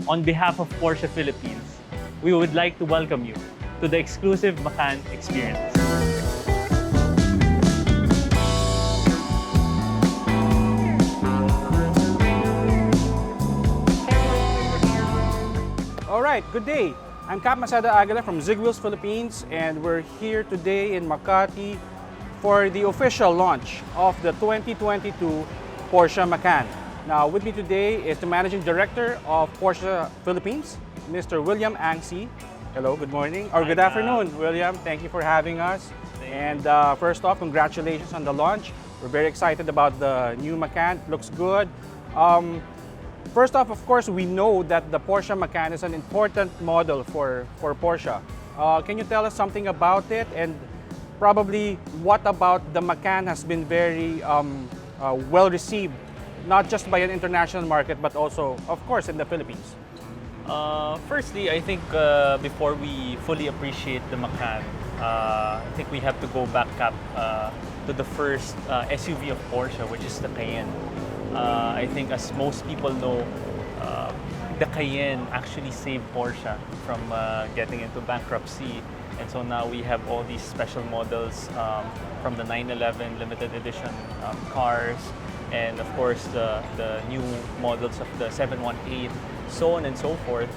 on behalf of Porsche Philippines, we would like to welcome you to the exclusive Macan experience. All right, good day. I'm Cap Masada Aguila from Zigwheels Philippines, and we're here today in Makati for the official launch of the 2022 Porsche Macan. Now, with me today is the Managing Director of Porsche Philippines, Mr. William Angsiy. Hello, good morning, or good afternoon, William. Thank you for having us. And first off, congratulations on the launch. We're very excited about the new Macan. It looks good. First off, of course, we know that the Porsche Macan is an important model for Porsche. Can you tell us something about it, and probably what about the Macan has been very well received, not just by an international market, but also, of course, in the Philippines? Firstly, I think before we fully appreciate the Macan, I think we have to go back up to the first SUV of Porsche, which is the Cayenne. I think as most people know, the Cayenne actually saved Porsche from getting into bankruptcy. And so now we have all these special models from the 911 limited edition cars, and of course the new models of the 718, so on and so forth.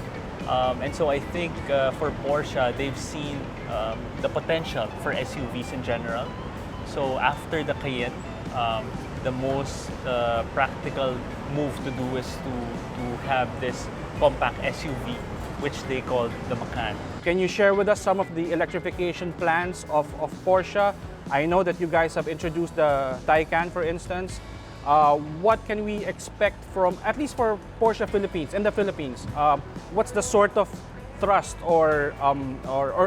And so I think for Porsche, they've seen the potential for SUVs in general. So after the Cayenne, the most practical move to do is to have this compact SUV, which they call the Macan. Can you share with us some of the electrification plans of Porsche? I know that you guys have introduced the Taycan, for instance. What can we expect from, at least for Porsche Philippines, in the Philippines? What's the sort of thrust or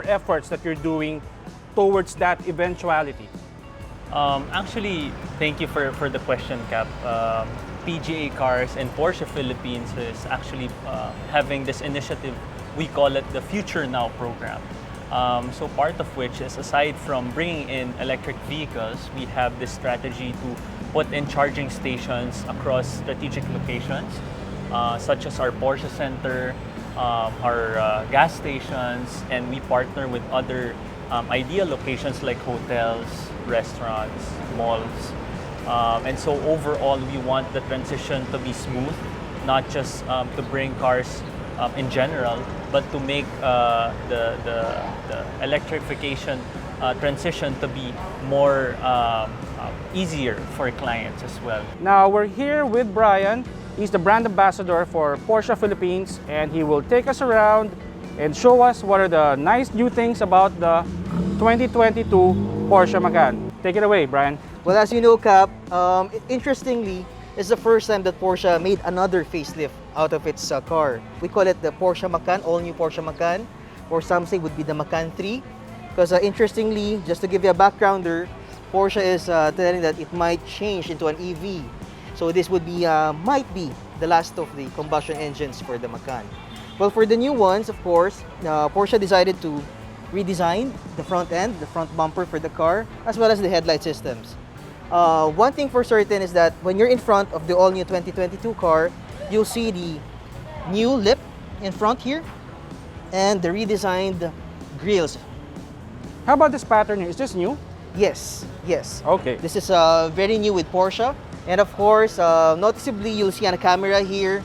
efforts that you're doing towards that eventuality? Actually, thank you for the question, Cap. PGA Cars and Porsche Philippines is actually having this initiative. We call it the Future Now program. So part of which is, aside from bringing in electric vehicles, we have this strategy to put in charging stations across strategic locations, such as our Porsche Center, our gas stations, and we partner with other ideal locations like hotels, restaurants, malls. And so overall, we want the transition to be smooth, not just to bring cars in general, but to make the electrification transition to be more easier for clients as well. Now we're here with Brian. He's the brand ambassador for Porsche Philippines, and he will take us around and show us what are the nice new things about the 2022 Porsche Macan. Take it away, Brian. Well, as you know, Cap, interestingly, it's the first time that Porsche made another facelift out of its car. We call it the Porsche Macan, all new Porsche Macan, or some say would be the Macan 3. Because interestingly, just to give you a backgrounder, Porsche is telling that it might change into an EV. So this would be, might be the last of the combustion engines for the Macan. Well, for the new ones, of course, Porsche decided to redesign the front end, the front bumper for the car, as well as the headlight systems. One thing for certain is that when you're in front of the all-new 2022 car, you'll see the new lip in front here and the redesigned grills. How about this pattern here? Is this new? Yes, yes. Okay. This is very new with Porsche. And of course, noticeably, you'll see on a camera here,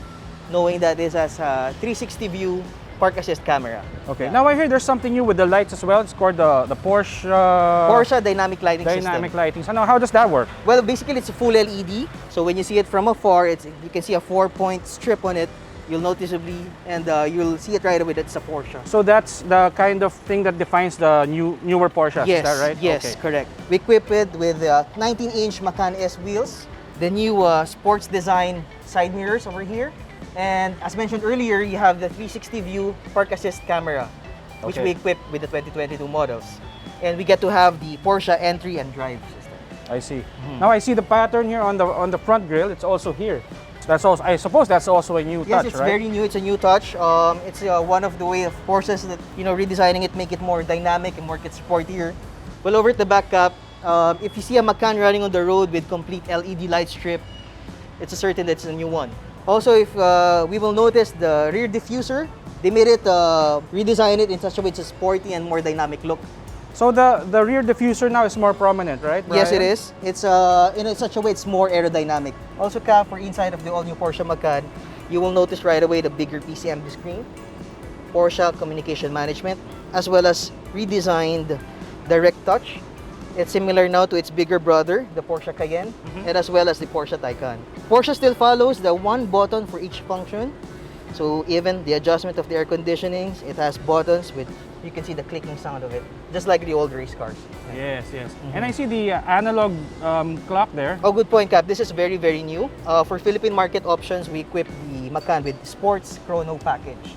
knowing that this has a 360 view park assist camera. Okay. Yeah. Now I hear there's something new with the lights as well. It's called the Porsche... Porsche dynamic lighting dynamic system. lighting. So now, how does that work? Well, basically, it's a full LED. So when you see it from afar, you can see a 4-point strip on it. You'll noticeably, and you'll see it right away that it's a Porsche. So that's the kind of thing that defines the newer Porsches, Yes, is that right? yes, Okay. correct. We equip it with 19-inch Macan S wheels, the new sports design side mirrors over here, and as mentioned earlier, you have the 360 view park assist camera, which Okay. we equip with the 2022 models. And we get to have the Porsche entry and drive system. I see. Now I see the pattern here on the front grille. It's also here. That's also, I suppose that's also a new Yes, touch, it's right? very new. It's a new touch. It's one of the way of Porsches that, redesigning it, make it more dynamic and more sportier. Well, over at the back cap, if you see a Macan running on the road with complete LED light strip, it's a certain that it's a new one. Also, if we will notice the rear diffuser, they made it, redesign it in such a way it's a sporty and more dynamic look. So the rear diffuser now is more prominent, right, Brian? Yes, it is. It's in such a way it's more aerodynamic. Also, Cap, for inside of the all-new Porsche Macan, you will notice right away the bigger PCM screen, Porsche communication management, as well as redesigned direct touch. It's similar now to its bigger brother, the Porsche Cayenne, and as well as the Porsche Taycan. Porsche still follows the one button for each function. So even the adjustment of the air conditionings, it has buttons with, you can see the clicking sound of it, just like the old race cars. Yes, yes. And I see the analog clock there. Oh, good point, Cap. This is very, very new. For Philippine market options, we equip the Macan with Sports Chrono package.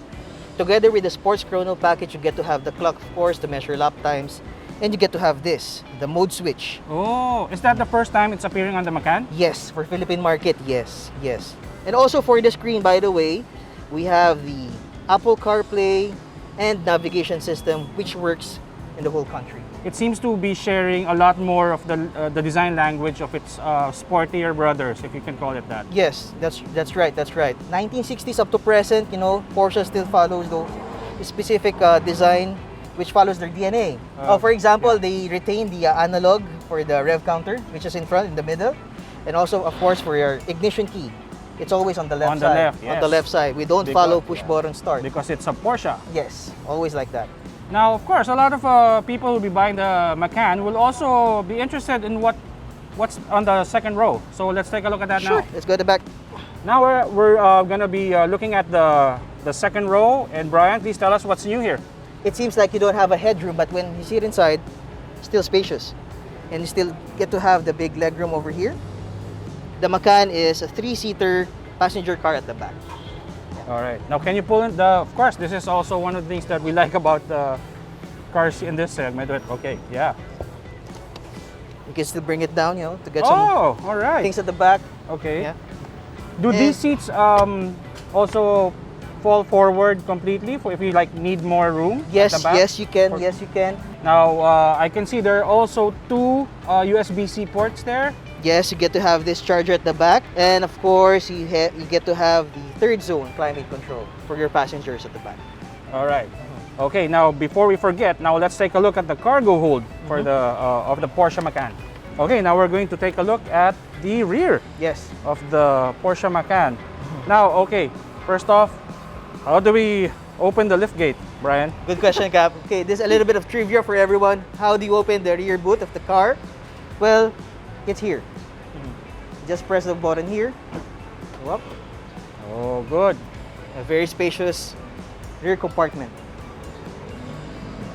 Together with the Sports Chrono package, you get to have the clock, of course, to measure lap times. And you get to have this, the mode switch. Oh, is that the first time it's appearing on the Macan? Yes, for Philippine market, yes, yes. And also for the screen, by the way, we have the Apple CarPlay and navigation system, which works in the whole country. It seems to be sharing a lot more of the design language of its sportier brothers, if you can call it that. Yes, that's right, that's right. 1960s up to present, you know, Porsche still follows the specific design which follows their DNA. For example, they retain the analog for the rev counter, which is in front, in the middle, and also, of course, for your ignition key. It's always on the left On the side. left, yes. On the left side. We don't follow push button start. Because it's a Porsche. Yes, always like that. Now, of course, a lot of people who will be buying the Macan will also be interested in what's on the second row. So let's take a look at that Sure, now. let's go to the back. Now we're going to be looking at the second row. And Brian, please tell us what's new here. It seems like you don't have a headroom, but when you sit inside, still spacious. And you still get to have the big legroom over here. The Macan is a 3-seater passenger car at the back. All right. Now, can you pull in of course, this is also one of the things that we like about the cars in this segment. Okay, yeah. You can still bring it down, you know, to get Oh, some all right. things at the back. Okay. Yeah. Do And- these seats also fall forward completely for if you like need more room at Yes, the back? yes, you can. Yes, you can. Now, I can see there are also two USB-C ports there. Yes, you get to have this charger at the back, and of course, you get to have the third zone climate control for your passengers at the back. All right. Okay, now before we forget, now let's take a look at the cargo hold for the of the Porsche Macan. Okay, now we're going to take a look at the rear Yes. of the Porsche Macan. Now, okay, first off, how do we open the lift gate, Brian? Good question, Cap. Okay, this is a little bit of trivia for everyone. How do you open the rear boot of the car? Well, it's here. Just press the button here. Go up. Oh, good. A very spacious rear compartment.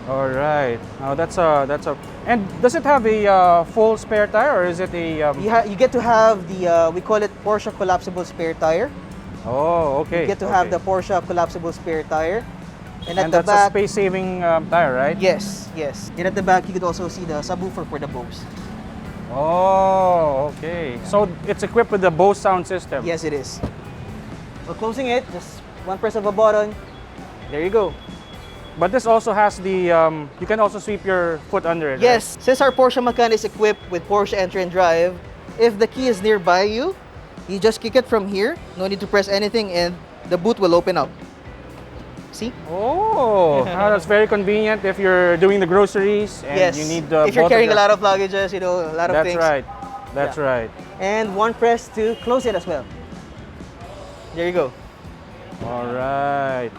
All right. Now that's a. And does it have a full spare tire, or is it a? You get to have the we call it Porsche collapsible spare tire. Oh, okay. You get to have the Porsche collapsible spare tire. And at And the that's back, a space-saving tire, right? yes, yes. And at the back, you could also see the subwoofer for the Bose. Oh, okay. So it's equipped with the Bose sound system. Yes, it is. So closing it, just one press of a button. There you go. But this also has the. You can also sweep your foot under it. Yes, since our Porsche Macan is equipped with Porsche Enter and Drive, if the key is nearby you, you just kick it from here. No need to press anything, and the boot will open up. See? Right? Oh, that's very convenient if you're doing the groceries and Yes. you need if you're carrying a lot of luggages, you know, a lot of That's things. right. That's Yeah. right. And one press to close it as well. There you go. All right.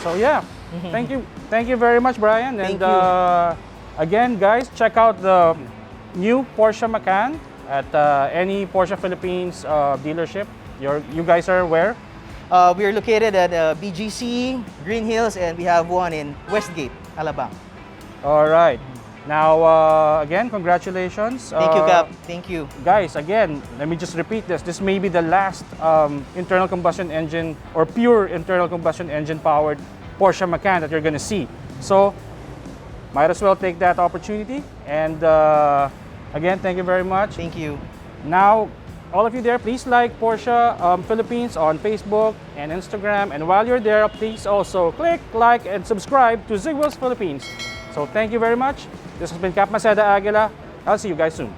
So yeah, thank you very much, Brian. Thank And you. again, guys, check out the new Porsche Macan at any Porsche Philippines dealership. You guys are where? We are located at BGC, Green Hills, and we have one in Westgate, Alabang. All right. Now, again, congratulations. Thank you, Cap. Thank you. Guys, again, let me just repeat this. This may be the last internal combustion engine or pure internal combustion engine powered Porsche Macan that you're going to see. So, might as well take that opportunity. And again, thank you very much. Thank you. Now, all of you there, please like Porsche Philippines on Facebook and Instagram. And while you're there, please also click, like, and subscribe to Zigwheels Philippines. So thank you very much. This has been Cap Maceda Aguila. I'll see you guys soon.